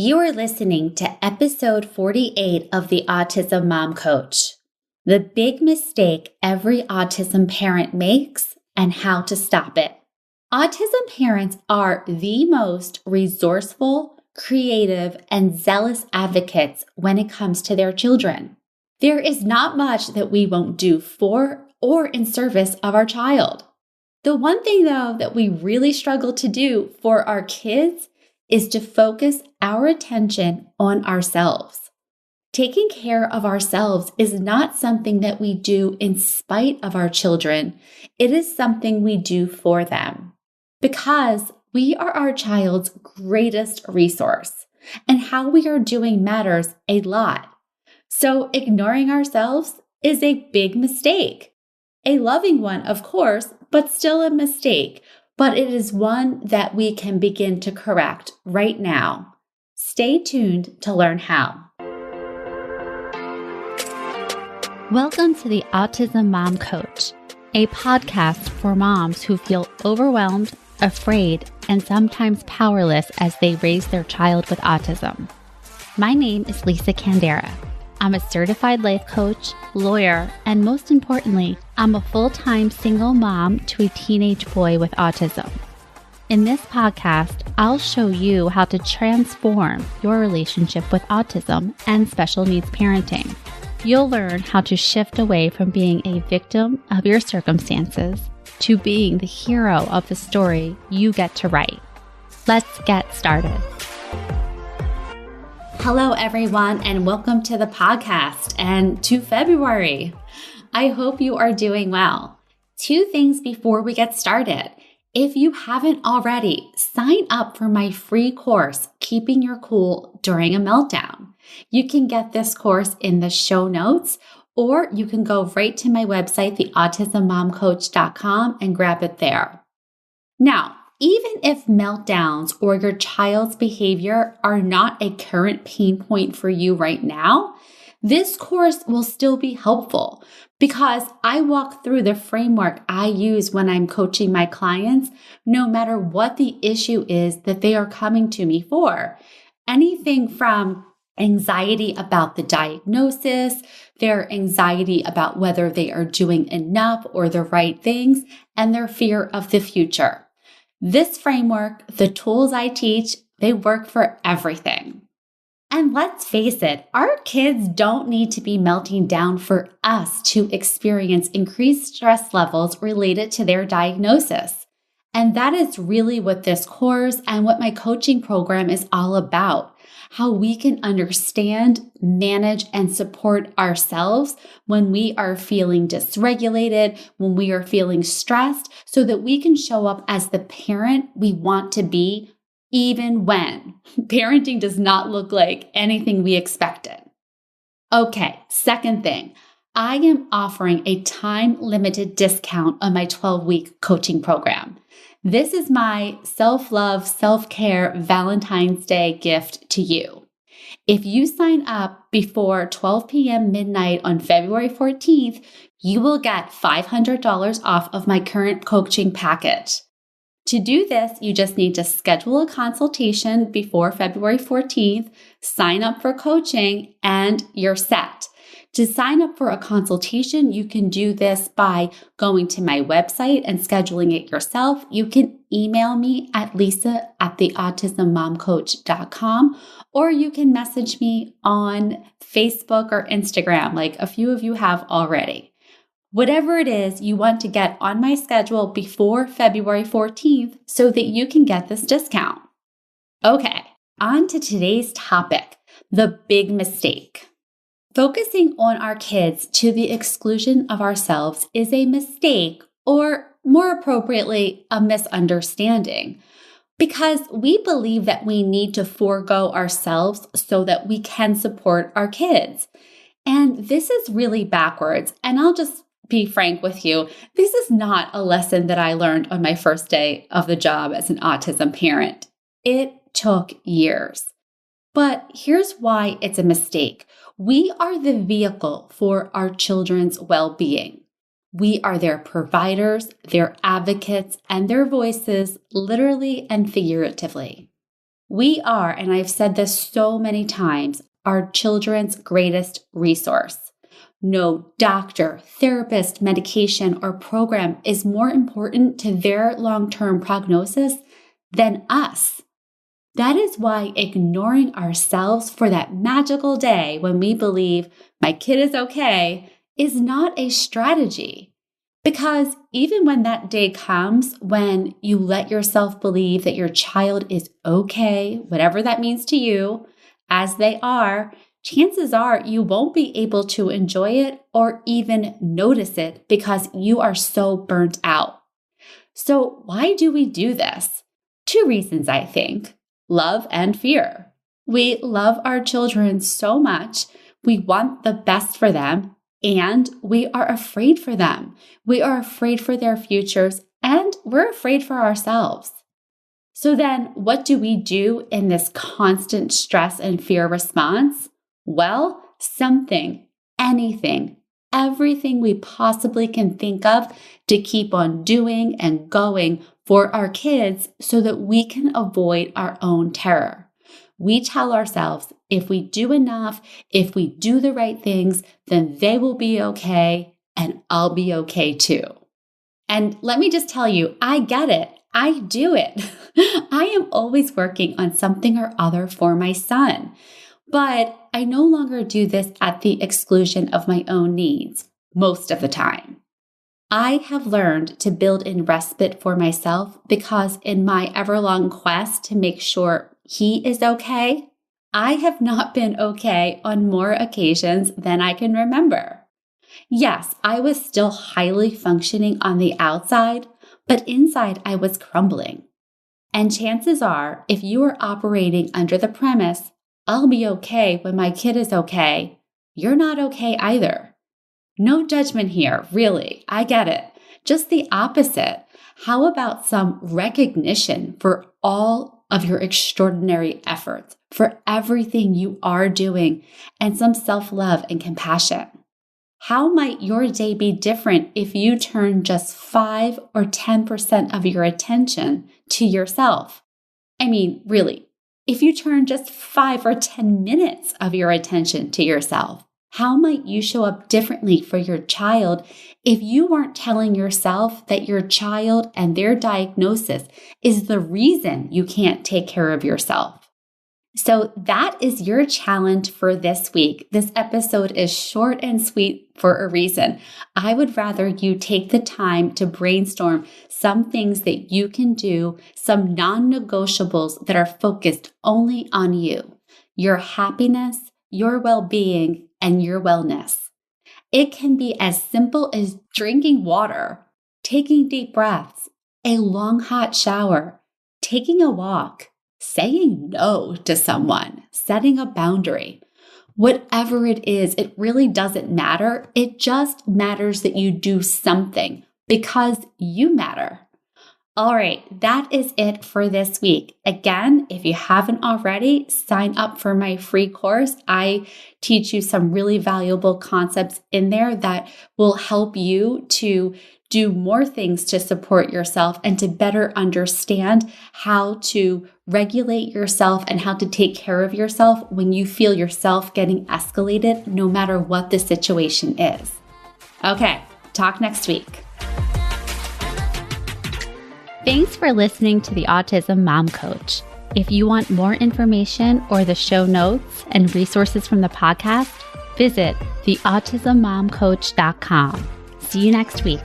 You are listening to episode 48 of the Autism Mom Coach, the big mistake every autism parent makes and how to stop it. Autism parents are the most resourceful, creative, and zealous advocates when it comes to their children. There is not much that we won't do for or in service of our child. The one thing, though, that we really struggle to do for our kids is to focus our attention on ourselves. Taking care of ourselves is not something that we do in spite of our children. It is something we do for them because we are our child's greatest resource, and how we are doing matters a lot. So ignoring ourselves is a big mistake. A loving one, of course, but still a mistake. But it is one that we can begin to correct right now. Stay tuned to learn how. Welcome to the Autism Mom Coach, a podcast for moms who feel overwhelmed, afraid, and sometimes powerless as they raise their child with autism. My name is Lisa Candera. I'm a certified life coach, lawyer, and most importantly, I'm a full-time single mom to a teenage boy with autism. In this podcast, I'll show you how to transform your relationship with autism and special needs parenting. You'll learn how to shift away from being a victim of your circumstances to being the hero of the story you get to write. Let's get started. Hello, everyone, and welcome to the podcast and to February. I hope you are doing well. Two things before we get started. If you haven't already, sign up for my free course, Keeping Your Cool During a Meltdown. You can get this course in the show notes, or you can go right to my website, theautismmomcoach.com, and grab it there. Now, even if meltdowns or your child's behavior are not a current pain point for you right now, this course will still be helpful because I walk through the framework I use when I'm coaching my clients, no matter what the issue is that they are coming to me for. Anything from anxiety about the diagnosis, their anxiety about whether they are doing enough or the right things, and their fear of the future. This framework, the tools I teach, they work for everything. And let's face it, our kids don't need to be melting down for us to experience increased stress levels related to their diagnosis. And that is really what this course and what my coaching program is all about. How we can understand, manage, and support ourselves when we are feeling dysregulated, when we are feeling stressed, so that we can show up as the parent we want to be, even when parenting does not look like anything we expected. Okay, second thing, I am offering a time-limited discount on my 12-week coaching program. This is my self-love, self-care Valentine's Day gift to you. If you sign up before 12 p.m. midnight on February 14th, you will get $500 off of my current coaching package. To do this, you just need to schedule a consultation before February 14th, sign up for coaching, and you're set. To sign up for a consultation, you can do this by going to my website and scheduling it yourself. You can email me at lisa@theautismmomcoach.com, or you can message me on Facebook or Instagram, like a few of you have already. Whatever it is, you want to get on my schedule before February 14th so that you can get this discount. Okay, on to today's topic, the big mistake. Focusing on our kids to the exclusion of ourselves is a mistake, or more appropriately, a misunderstanding, because we believe that we need to forego ourselves so that we can support our kids. And this is really backwards. And I'll just be frank with you, this is not a lesson that I learned on my first day of the job as an autism parent. It took years. But here's why it's a mistake. We are the vehicle for our children's well-being. We are their providers, their advocates, and their voices, literally and figuratively. We are, and I've said this so many times, our children's greatest resource. No doctor, therapist, medication, or program is more important to their long-term prognosis than us. That is why ignoring ourselves for that magical day when we believe my kid is okay is not a strategy. Because even when that day comes, when you let yourself believe that your child is okay, whatever that means to you, as they are, chances are you won't be able to enjoy it or even notice it because you are so burnt out. So why do we do this? 2 reasons, I think. Love and fear. We love our children so much. We want the best for them, and we are afraid for them. We are afraid for their futures, and we're afraid for ourselves. So then what do we do in this constant stress and fear response? Well, something, anything, everything we possibly can think of to keep on doing and going for our kids so that we can avoid our own terror. We tell ourselves, if we do enough, if we do the right things, then they will be okay and I'll be okay too. And let me just tell you, I get it. I do it. I am always working on something or other for my son. But I no longer do this at the exclusion of my own needs most of the time. I have learned to build in respite for myself because in my ever-long quest to make sure he is okay, I have not been okay on more occasions than I can remember. Yes, I was still highly functioning on the outside, but inside I was crumbling. And chances are, if you are operating under the premise, I'll be okay when my kid is okay, you're not okay either. No judgment here, really. I get it. Just the opposite. How about some recognition for all of your extraordinary efforts, for everything you are doing, and some self-love and compassion? How might your day be different if you turn just 5 or 10% of your attention to yourself? I mean, really, if you turn just 5 or 10 minutes of your attention to yourself, how might you show up differently for your child if you weren't telling yourself that your child and their diagnosis is the reason you can't take care of yourself? So that is your challenge for this week. This episode is short and sweet for a reason. I would rather you take the time to brainstorm some things that you can do, some non-negotiables that are focused only on you, your happiness, your well-being, and your wellness. It can be as simple as drinking water, taking deep breaths, a long hot shower, taking a walk, saying no to someone, setting a boundary. Whatever it is, it really doesn't matter. It just matters that you do something because you matter. All right, that is it for this week. Again, if you haven't already, sign up for my free course. I teach you some really valuable concepts in there that will help you to do more things to support yourself and to better understand how to regulate yourself and how to take care of yourself when you feel yourself getting escalated, no matter what the situation is. Okay, talk next week. Thanks for listening to the Autism Mom Coach. If you want more information or the show notes and resources from the podcast, visit theautismmomcoach.com. See you next week.